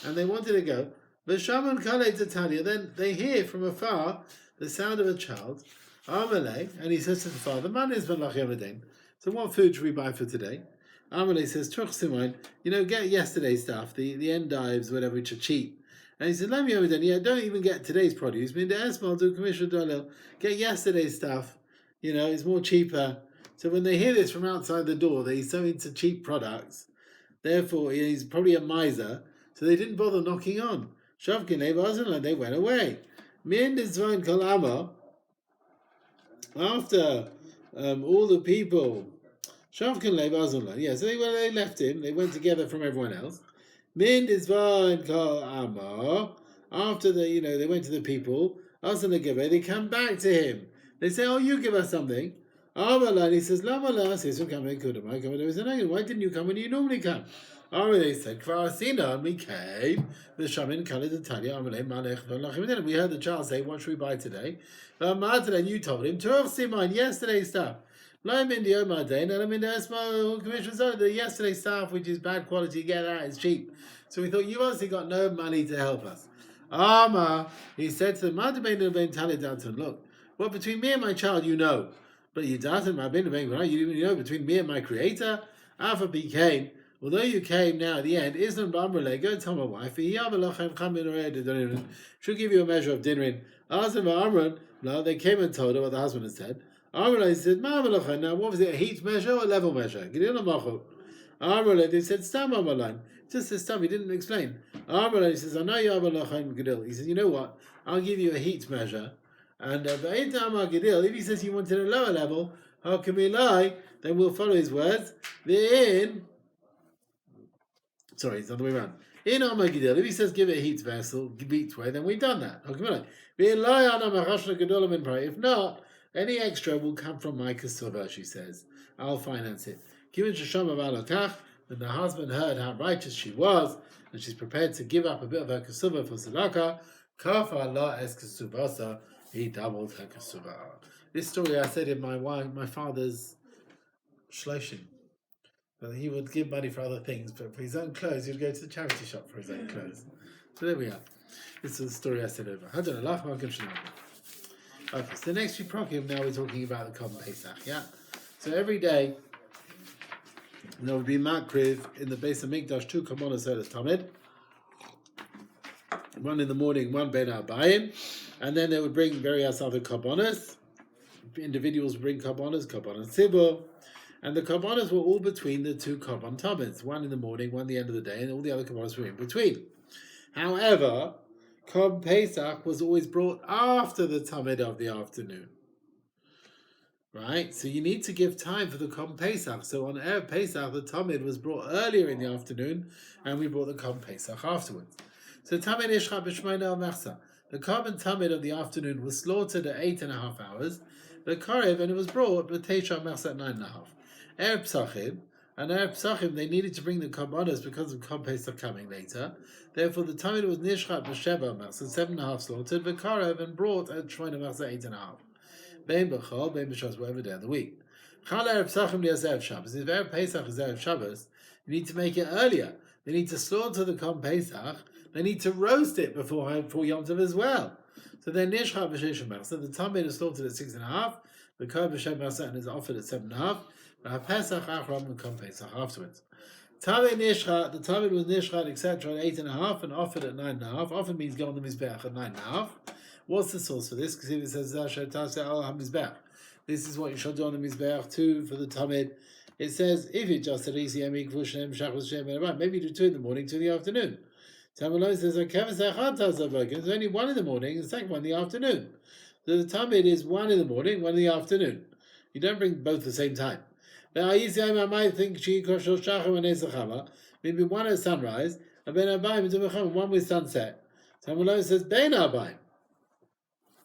and they wanted to go. V'shaman kalei Titania. Then they hear from afar the sound of a child. Amalei, and he says to the father, "Man is malach yavadin. So what food should we buy for today?" Amalei says, "Truch simain. Get yesterday's stuff, the endives, whatever, which are cheap." And he said, "Lam yavadin. Yeah, don't even get today's produce. Min de esmal do commission dolil. Get yesterday's stuff. It's more cheaper." So when they hear this from outside the door, that he's so into cheap products, therefore he's probably a miser. So they didn't bother knocking on. Shavkin they went away. Min dizvain kalama. After all the people, Shavkin Leibazullah, so they left him, they went together from everyone else. Min Dizvain Kal Amar, after they went to the people, they come back to him. They say, "Oh, you give us something." And he says, "Lamala," says, "Why didn't you come when you normally come?" They said, "Kvarasina, we came. The shaman colored the talia. We heard the child say, 'What should we buy today?' And you told him, 'Turch yesterday's stuff.' The yesterday stuff, which is bad quality, get that, it's cheap." So we thought, you obviously got no money to help us. He said to them, "Look, well, between me and my child, but you didn't between me and my creator. Alpha became, although you came now at the end, Islam Bamrele, go tell my wife, she'll give you a measure of dinner. No, they came and told her what the husband had said. Amrele said, now what was it, a heat measure or a level measure? They said, Stam Amalan. Just this stuff, he didn't explain. Amrele says, I know you have a lachan gedil. He says, you know what? I'll give you a heat measure. And if he says he wanted a lower level, how can we lie? Then we'll follow his words. It's the other way around. In Amagidil, if he says give it a heat vessel, heat way, then we've done that. If not, any extra will come from my kasuvah, she says. I'll finance it. When the husband heard how righteous she was, and she's prepared to give up a bit of her kasuvah for tzedakah, kafa la es kasuvasa, he doubled her kasuvah. This story I said in my father's shloshim. He would give money for other things, but for his own clothes, he would go to the charity shop for his own clothes. So there we are. This is the story I said over. Okay, so the next few prokim, now we're talking about the Kol Pesach, yeah? So every day, there would be makriv in the base of Mikdash, 2 korbanos tamid. One in the morning, one ben arbayim, and then they would bring various other korbanos. Individuals would bring korbanos tzibur, and the korbanos were all between the 2 korban tamids, one in the morning, one at the end of the day, and all the other korbanos were in between. However, Kol Pesach was always brought after the tamid of the afternoon. Right? So you need to give time for the Kol Pesach. So on Erev Pesach, the tamid was brought earlier in the afternoon, and we brought the Kol Pesach afterwards. So tamid ishcha b'shmeina al-mechsa. The korban tamid of the afternoon was slaughtered at 8.5 hours. The karev, and it was brought b'teisha mechsa at 9.5. Erev Pesachim, and Erev Pesachim, they needed to bring the korbanos because of Kol Pesach coming later. Therefore, the tamid was nishchat b'sheva mechsa, 7.5 slaughtered. The karev and brought at shmeina mechsa 8.5. Bein b'chol, bein b'shas, whatever day of the week. Chal Erev Pesachim lias Erev Shabbos. If Erev Pesach is Erev Shabbos, you need to make it earlier. They need to slaughter the Kol Pesach. They need to roast it before Yom Tov as well. So then nishchat b'sheish mechsa, the tamid is slaughtered at 6.5. The karev b'shem mechsa is offered at 7.5. But Pesach achram and Kol Pesach afterwards. Tamid nishchat, the tamid was nishchat etc. at 8.5 and offered at 9.5. Often means go on the mizbeach at 9.5. What's the source for this? Because if it says this is what you shall do on the mizbeach too for the tamid. It says if it just maybe you do 2 in the morning, 2 in the afternoon. Tamid says there's only 1 in the morning and the second one in the afternoon. So the tamid is 1 in the morning, 1 in the afternoon. You don't bring both at the same time. I might think maybe 1 at sunrise and ben 1 with sunset. Tamid says ben arbaim.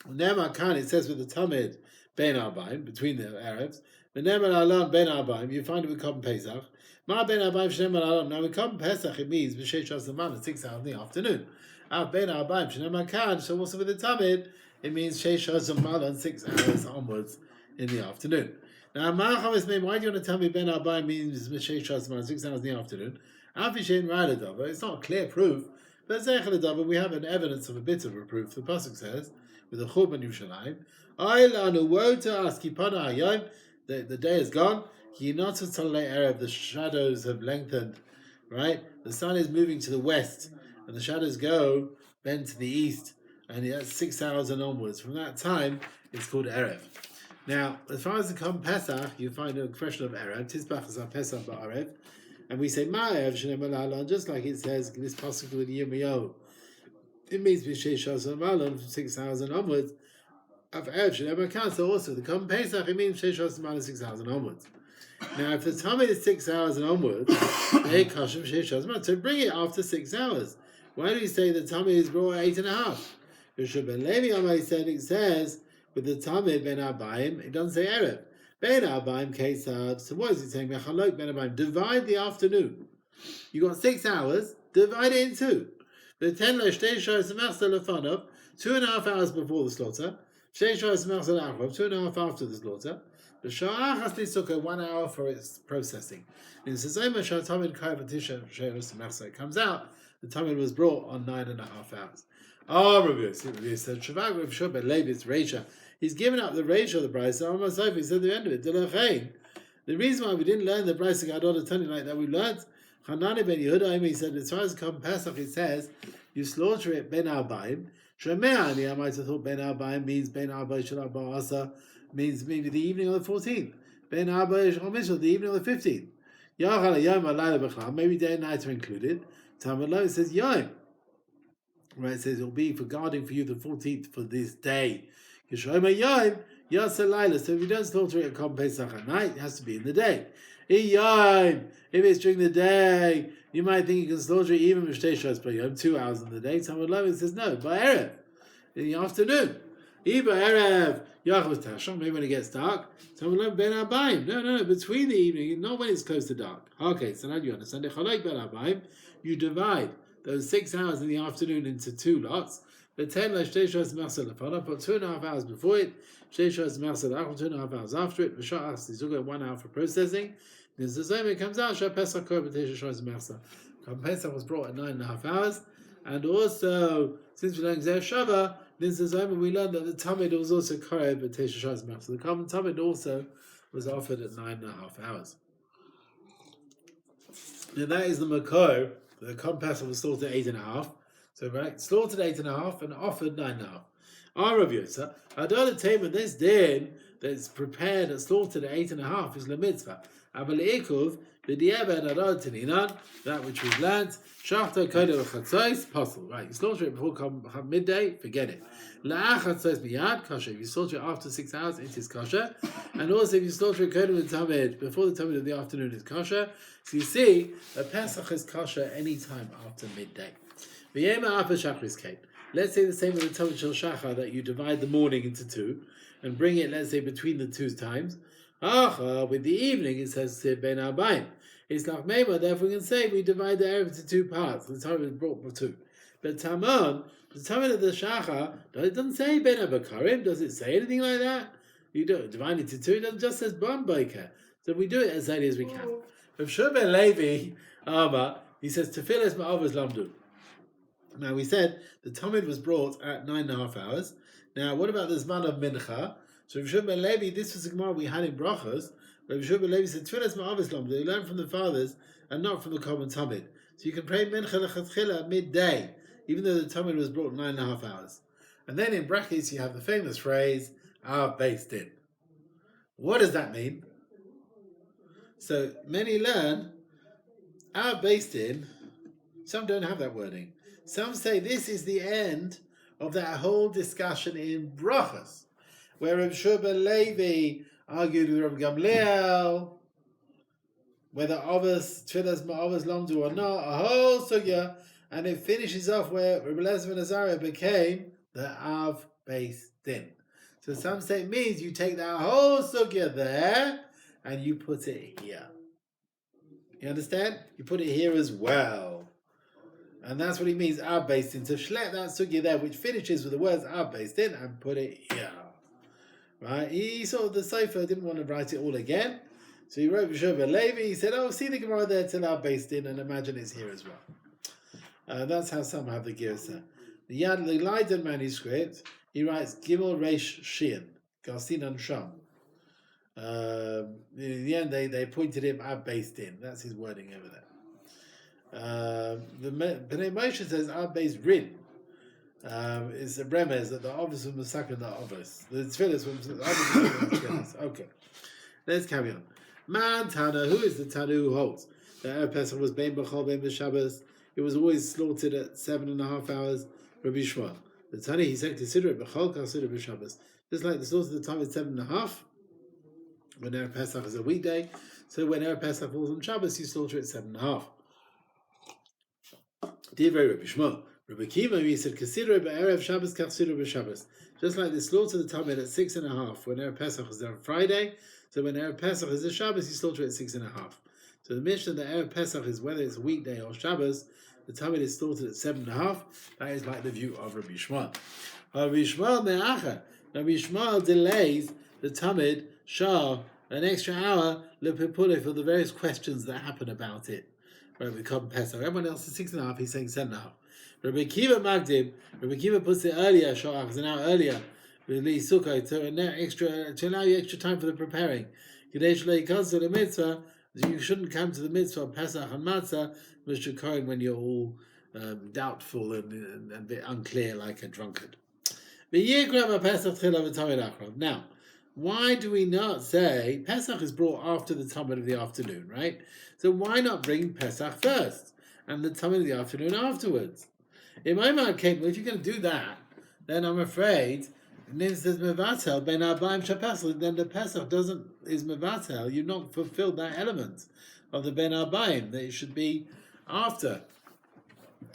Nema Khan, it says with the tamid ben arbaim, between the Arabs. The Nema alam ben arbaim, you find it with Kol Pesach. Ma ben arbaim shenem alam. Now with Kol Pesach it means b'sheish hazaman at 6 hours in the afternoon. Ben arbaim shenem Khan. So also with the tamid it means sheish hazaman 6 hours onwards in the afternoon. Now why do you want to tell me ben arbaim means b'sheish hazaman 6 hours in the afternoon? It's not clear proof. But Zeichel we have an evidence of a bit of a proof. The pasuk says, with the Churban Yerushalayim, Ailanu, woe to us, Kipana Hayom, the day is gone, Yinatu Talei Erev, the shadows have lengthened, right? The sun is moving to the west, and the shadows bend to the east, and that's 6 hours and onwards. From that time, it's called Erev. Now, as far as the Kom Pesach, you find an expression of Erev, Tizbach is Pesach Ba'arev, and we say Ma'erev Shneim Alon, just like it says in this pasuk with Yirmiyahu. It means B'Sheish Shas Malon from 6 hours and onwards. Of Erev Shneim Alon, so also the Kom Pesach, it means B'Sheish Shas Malon 6 hours and onwards. Now, if the time is 6 hours and onwards, they Kashim B'Sheish Shas Malon. So bring it after 6 hours. Why do we say the Tamid is brought at 8.5? Yerushalmi ben Levi Amai said it says with the Tamid ben Abayim, it doesn't say Erev. Ben Abayim Kesad. So what is it saying? Mechalok ben Abayim. Divide the afternoon. You got 6 hours. Divide it in two. The 10 shtei shos mechsa lefanov, 2.5 hours before the slaughter. Shtei shos mechsa le'achov, 2.5 after the slaughter. The sha'ach has to 1 hour for its processing. And it says Tamid kav tisha shos mechsa. It comes out. The Tamid was brought on 9.5 hours. Rabbi said, Shavag Rav Shua ben Levi, it's Reisha. He's given up the Reisha of the Brisa. Almost over. He said at the end of it, the reason why we didn't learn the Brisa Gadol Tani like that, we learned Hanani ben Yehuda. He said, as far as Kom Pesach, it says, you slaughter it ben Arbaim. Sheme'ani, I might have thought ben Arbaim means ben Arbaim Shel Arba Asa, means maybe the evening of the 14th. Ben Arbaim Shel Mishal, the evening of the 15th. Yachal Yom Alayla B'chlam, maybe day and night are included. Talmud Lo says Yom. Right, it says it will be for guarding for you the 14th for this day. So if you don't slaughter it at Kom Pesach at night, it has to be in the day. If it's during the day, you might think you can slaughter it even with 2 hours in the day. Talmud Lo says no, by Erev, in the afternoon. Maybe when it gets dark. Talmud Lo ben Abayim. No, between the evening, not when it's close to dark. Okay, so now you understand. You divide those 6 hours in the afternoon into 2 lots. The 10 shtei shos mechsa lefanov, put 2.5 hours before it, shtei shos mechsa le'achol, 2.5 hours after it, v'sha'ach, you still got 1 hour for processing. Then the same it comes out, Pesach kol b'tesha shos mechsa. Pesach was brought at 9.5 hours, and also, since we learned Zeh Shava, then the same we learned that the Tamid was also kol b'tesha shos mechsa. The common Tamid also was offered at 9.5 hours. Now that is the Makor. The Kom Pesach was slaughtered at 8.5. So right, slaughtered 8.5 and offered 9.5. Rav Yosef, Adon Taman, this din that's prepared and slaughtered at 8.5 is the mitzvah. Aval Ikov, B'diavad Adon Taninan, that which we've learnt, Shachta Kodel Chatzos, possible. Right, you slaughter it before midday, forget it. La'ach Chatzos Miyad, kosher. If you slaughter it after 6 hours, it is kosher. And also if you slaughter it Kodel Tamid, before the Tamid of the afternoon is kosher. So you see, a Pesach is kosher any time after midday. Let's say the same with the Tamid Shel Shachar, that you divide the morning into 2 and bring it, let's say, between the 2 times. With the evening, it says Ben Arbaim. It's like Meimah, therefore we can say we divide the Erev into 2 parts. The Tamid is brought for 2. But Taman, the Tamid of the Shachar, it doesn't say Ben Abakarim. Does it say anything like that? You don't divide it into 2. It just says Ban Baker. So we do it as early as we can. Rav Shua ben Levi, he says Tefillas Ma'avos Lamdu. Now we said the Tamid was brought at 9.5 hours. Now what about the Zman of Mincha? So Rav Shua ben Levi, this was the Gemara we had in Brachos. Rav Shua ben Levi said Tefillas Ma'avos Lamdu. They learned from the fathers and not from the common Tamid. So you can pray Mincha L'Chatchila at midday, even though the Tamid was brought 9.5 hours. And then in brackets you have the famous phrase Av Beis Din. What does that mean? So many learn Av Beis Din. Some don't have that wording. Some say this is the end of that whole discussion in Brachos, where Rav Shua ben Levi argued with Rav Gamliel whether Tfilas Ma'avos Lamdu or not, a whole sugya, and it finishes off where Rabbi Elazar ben Azariah became the Av Beis Din. So some say it means you take that whole sugya there and you put it here. You understand? You put it here as well. And that's what he means, Av Beis Din. So shlep that sugya there, which finishes with the words Av Beis Din, and put it here. Right? He sort of, the Sefer didn't want to write it all again. So he wrote Rav Shua ben Levi. He said, see the Gemara there till Av Beis Din, and imagine it's here as well. That's how some have the Girsa. The Leiden manuscript, he writes Gimel Reish Shin, Garcinan Sham. In the end, they pointed him Ab based in. That's his wording over there. The Bnei Moshe says Ab based Rin. Is a remez that the office was massacred the office. The tefillas was the office. Okay, let's carry on. Man Tana, who is the Tana who holds that Erev Pesach was bein b'chol bein b'Shabbos? It was always slaughtered at 7.5 hours. Rabbi Shmuel, the Tana, he said, consider it b'chol, consider it b'Shabbos. Just like the slaughter of the time is 7.5. When Erev Pesach is a weekday, so when Erev Pesach falls on Shabbos, you slaughter it 7.5. Divrei Rabbi Shmuel. Rabbi Kiva, he said, consider it b'Erev Shabbos, consider it b'Shabbos. Just like the slaughter of the Tamid at 6.5 when Erev Pesach is on Friday, so when Erev Pesach is a Shabbos, you slaughter it at 6.5. So the mission that Erev Pesach is whether it's a weekday or Shabbos, the Tamid is slaughtered at 7.5. That is like the view of Rabbi Shmuel. Rabbi Shmuel me'acha. Rabbi Shmuel delays the Tamid Shah an extra hour lepepule for the various questions that happen about it. Right, we come Pesach. Everyone else is 6.5. He's saying 7.5. Rabbi Kiva Magdim. Rabbi Kiva puts it earlier. Shah is an hour earlier. Release Sukkah to allow you extra time for the preparing. The mitzvah. You shouldn't come to the mitzvah of Pesach and Matzah, Mr. Cohen, when you're all doubtful and a bit unclear, like a drunkard. Now, why do we not say Pesach is brought after the Talmud of the afternoon, right? So why not bring Pesach first and the Talmud of the afternoon afterwards? In my mind, Kate, well, if you're going to do that, then I'm afraid then says mevatel ben arbaim shapesach. Then the Pesach is mevatel. You've not fulfilled that element of the ben arbaim that it should be after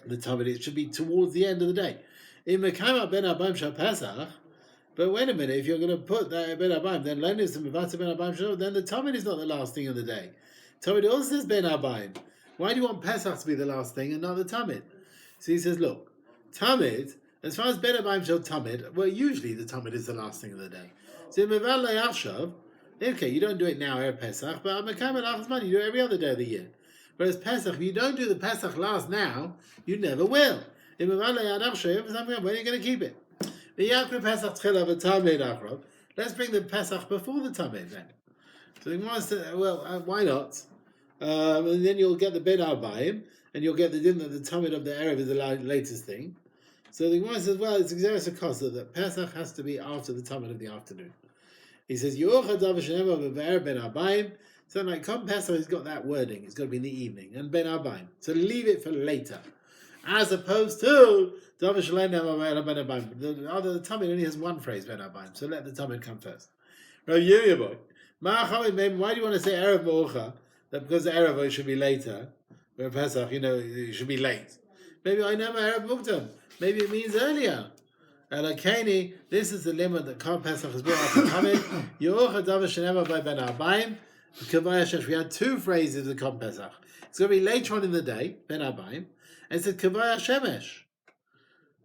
the Talmud. It should be towards the end of the day. In mekayim ben arbaim shapesach. But wait a minute, if you're going to put that ben arbaim, then learning some mevatel ben arbaim shapesach, then the Talmud is not the last thing of the day. Talmud also says ben arbaim. Why do you want Pesach to be the last thing and not the Talmud? So he says, look, Talmud. As far as Ben Abayim Shel Tamid, well, usually the Tamid is the last thing of the day. So Meval Le'achshav, okay, you don't do it now, Erev Pesach, but Mekayim Lachzman, you do it every other day of the year. Whereas Pesach, if you don't do the Pesach last now, you never will. In Meval Le'achshav, when are you going to keep it? Let's bring the Pesach before the Tamid then. So the Gemara said, well, why not? And then you'll get the Ben Abayim, and you'll get the din that the Tamid of the Erev is the latest thing. So the Gemara says, well, it's a kosa that Pesach has to be after the Talmud of the afternoon. He says, so like, come Pesach, he's got that wording. It's got to be in the evening. And Ben Arbaim. So leave it for later. As opposed to, the Talmud only has one phrase, Ben Arbaim. So let the Talmud come first. Why do you want to say Erev Mo'ucha? That because the Erev should be later. Where Pesach, it should be late. Maybe I know Erev Muktam. Maybe it means earlier. Elakeni, this is the limit that Kol Pesach is brought after Tamid. Yocha Davar Shenema by Ben Arbaim. We had two phrases of Kol Pesach. It's going to be later on in the day, Ben Arbaim. And it said Kavaya Shemesh.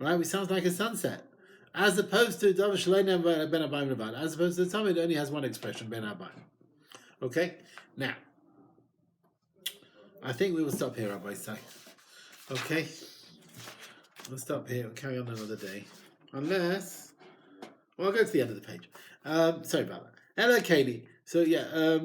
Right, which sounds like a sunset. As opposed to Davar Shenema by Ben Arbaim Levad. As opposed to Tamid only has one expression, Ben Arbaim. Okay? Now, I think we will stop here, Rabbi Say. Okay? We'll stop here. We'll carry on another day. Unless... Well, I'll go to the end of the page. Sorry about that. Hello, Katie. So, yeah. Rav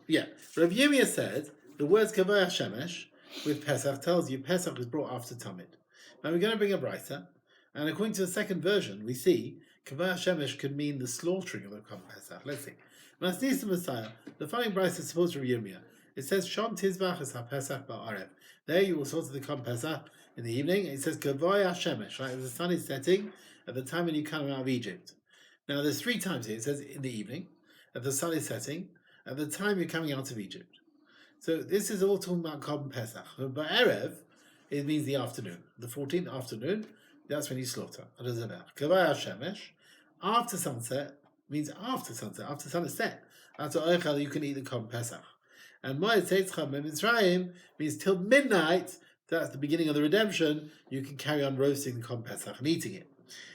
Yirmiyah said, the words Kavaya Shemesh with Pesach tells you Pesach is brought after Tamid. Now, we're going to bring a brisa. And according to the second version, we see Kavaya Shemesh could mean the slaughtering of the Kol Pesach. Let's see. Masnis Messiah. The following brisa supports Rav Yirmiyah. It says, Shom Tizbach es HaPesach Ba'arev. There you will slaughter the Kol Pesach in the evening. It says Kavoya Shemesh, right? The sun is setting at the time when you come out of Egypt. Now there's three times here. It says in the evening, at the sun is setting, at the time you're coming out of Egypt. So this is all talking about Kol Pesach. But Erev, it means the afternoon. The 14th afternoon, that's when you slaughter. Kavoya Shemesh, after sunset, means after sunset, after sun is set. After Oichel, you can eat the Kol Pesach. And Moed Seitzcha Mitzrayim means till midnight. That's the beginning of the redemption. You can carry on roasting the Kol Pesach and eating it.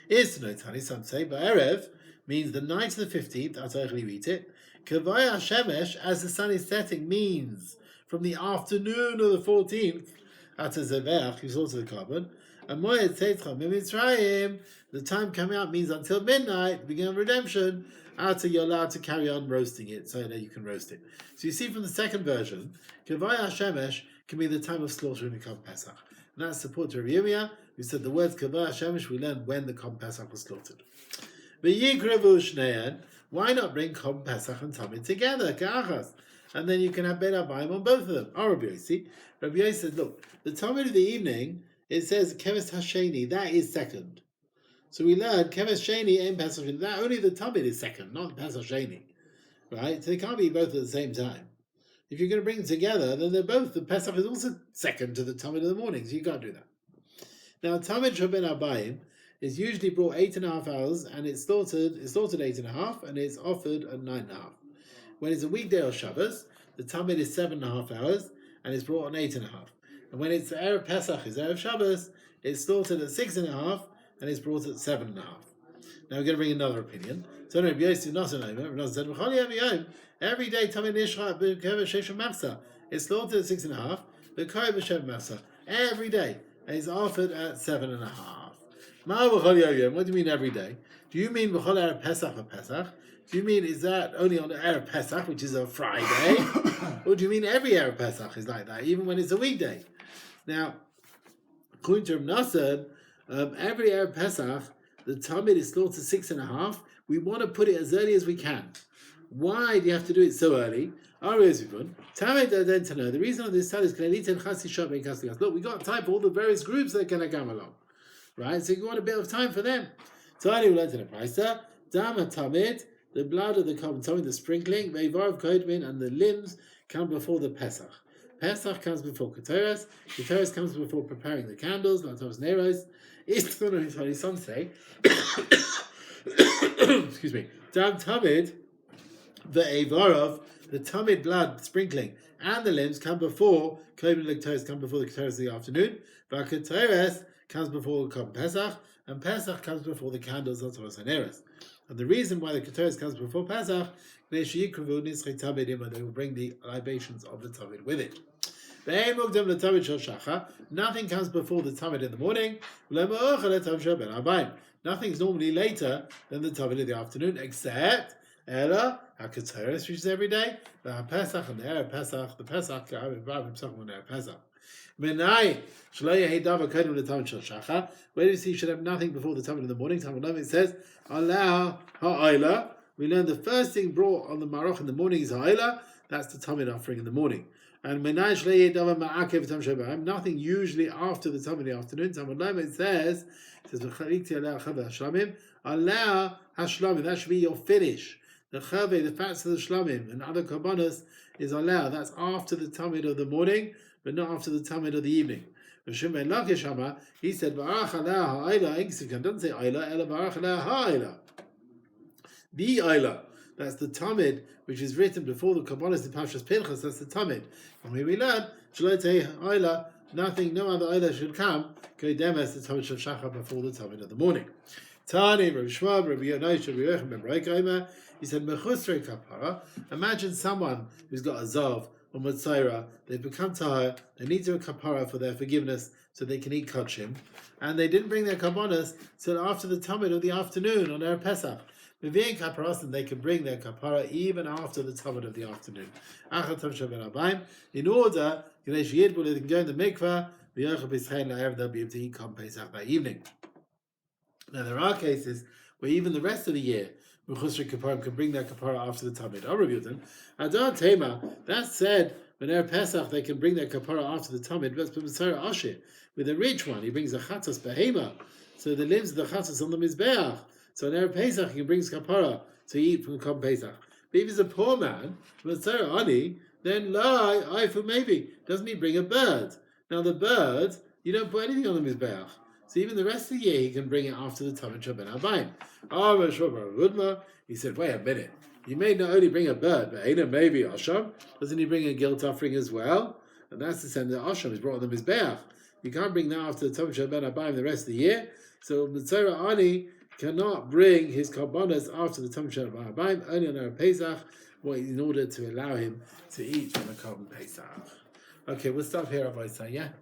Is to know Tani, some say, but Erev means the night of the 15th. That's how you eat it. Kavaya Shemesh, as the sun is setting, means from the afternoon of the 14th Ata Zeveach, you slaughter the carbon. And Moed Tzeitzcha Mimitzrayim, the time coming out means until midnight, the beginning of redemption. Ata, you're allowed to carry on roasting it, so that you can roast it. So you see from the second version, Kavaya Shemesh can be the time of slaughtering the Korban Pesach. And that's support to Rabbi Yirmiyah, who said the words Kavaya Shemesh, we learned when the Korban Pesach was slaughtered. V'yikrevu shneyan, why not bring Korban Pesach and Tamid together, Ka'achas? And then you can have Ben Abayim on both of them. Rabbi Yossi said, look, the Tamid of the evening, it says Keves Hasheni, that is second. So we learned Keves Sheni and Pesach Sheni, that only the Tamid is second, not the Pesach Sheni. Right? So they can't be both at the same time. If you're going to bring them together, then they're both, the Pesach is also second to the Tamid of the morning, so you can't do that. Now, Tamid Shaben Abayim is usually brought 8.5 hours, and it's slaughtered 8.5, and it's offered at 9.5. When it's a weekday or Shabbos, the Tamid is 7.5 hours, and it's brought on 8.5. And when it's Erev Pesach, is Erev Shabbos, it's slaughtered at 6.5, and it's brought at 7.5. Now we're going to bring another opinion. So Rabbi Yossi said, every day Tamid Nishra b'Kever Sheshem Machsa, it's slaughtered at 6.5, b'Koy b'Shem Machsa, every day, and it's offered at 7.5. What do you mean every day? Do you mean b'chol Erev Pesach or Pesach? Do you mean is that only on the Erev Pesach, which is a Friday, or do you mean every Erev Pesach is like that, even when it's a weekday? Now, according to Rav Nassan, every Erev Pesach, the Tamid is slaughtered 6.5. We want to put it as early as we can. Why do you have to do it so early? The reason of this is look, we got time for all the various groups that are going to come along. Right? So you want a bit of time for them. Tani, we learned in the Paisa, Dama Tamid, the blood of the Korban Tamid, the sprinkling, Veivar Kodmin, and the limbs come before the Pesach. Pesach comes before Keteres. Keteres comes before preparing the candles, Latos Neros. Some say, excuse me, Dam Tamid, the Eivarov, the Tamid blood sprinkling, and the limbs come before Kodmin Keteres, come before the Keteres of the afternoon. But Keteres comes before the Pesach, and Pesach comes before the candles of Latos Neros. And the reason why the Keteres comes before Pesach, they will bring the libations of the Tamid with it. Nothing comes before the Tamid in the morning. Nothing is normally later than the Tamid in the afternoon, except Ella, HaKeteres, which is every day, the Pesach and the Erev Pesach, the Pesach, the Erev Pesach. Where do you see you should have nothing before the Tamid in the morning? It says, Allah ha'ayla. We learn the first thing brought on the Maroch in the morning is ha'ayla. That's the Tamid offering in the morning. And nothing usually after the Tamid in the afternoon. It says, Allah hashlamim. That should be your finish. The chaveh, the fats of the shlamim, and other korbanos is Allah. That's after the Tamid of the morning, but not after the Tamid of the evening. He said, Barach Allah ha'ayla. Doesn't say ayla, ela barach Allah ha'ayla. The ayla. That's the Tamid, which is written before the Kabbalah in Parshas Pinchas. That's the Tamid. And here we learn, ayla, nothing, no other ayla should come. Kodemes, the Tamid Shel Shachar, before the Tamid of the morning. Tani, Rabbi Shmuel, Rabbi Yonash, Rabbi Yechim, Ben Reikaimer. He said, Mechusrei kapara. Imagine someone who's got a zav or Matzaira, they've become tahor, they need to do a kapara for their forgiveness so they can eat kachim, and they didn't bring their karbonos till after the Tamid of the afternoon on their Pesach. Mevi'in kaparas, and they can bring their kapara even after the Tamid of the afternoon. In order, they can go in the mikvah, they'll be able to eat Korban Pesach that evening. Now there are cases where even the rest of the year, Mechusrei Kaparim can bring their kapara after the Tamid. I'll review them. Adar Tema, that said, when they're Pesach, they can bring their kapara after the Tamid. But B'Sara Ashir, with a rich one, he brings a chatas behema, so the limbs of the chatas on the mizbeach. So on Erev Pesach, he brings kapara to eat from Korban Pesach. But if he's a poor man, B'Sara Ani, then maybe doesn't he bring a bird? Now the bird, you don't put anything on the mizbeach. So even the rest of the year, he can bring it after the Tamid Shaben Abayim. He said, wait a minute. You may not only bring a bird, but maybe Asham. Doesn't he bring a guilt offering as well? And that's the sense that Asham is brought on the Mizbeach. You can't bring that after the Tamid Shaben Abayim the rest of the year. So Mitzvah Ani cannot bring his karbonos after the Tamid Shaben Abayim, only on Erev Pesach, in order to allow him to eat from the Korban Pesach. Okay, we'll stop here, Rabbi Say, yeah?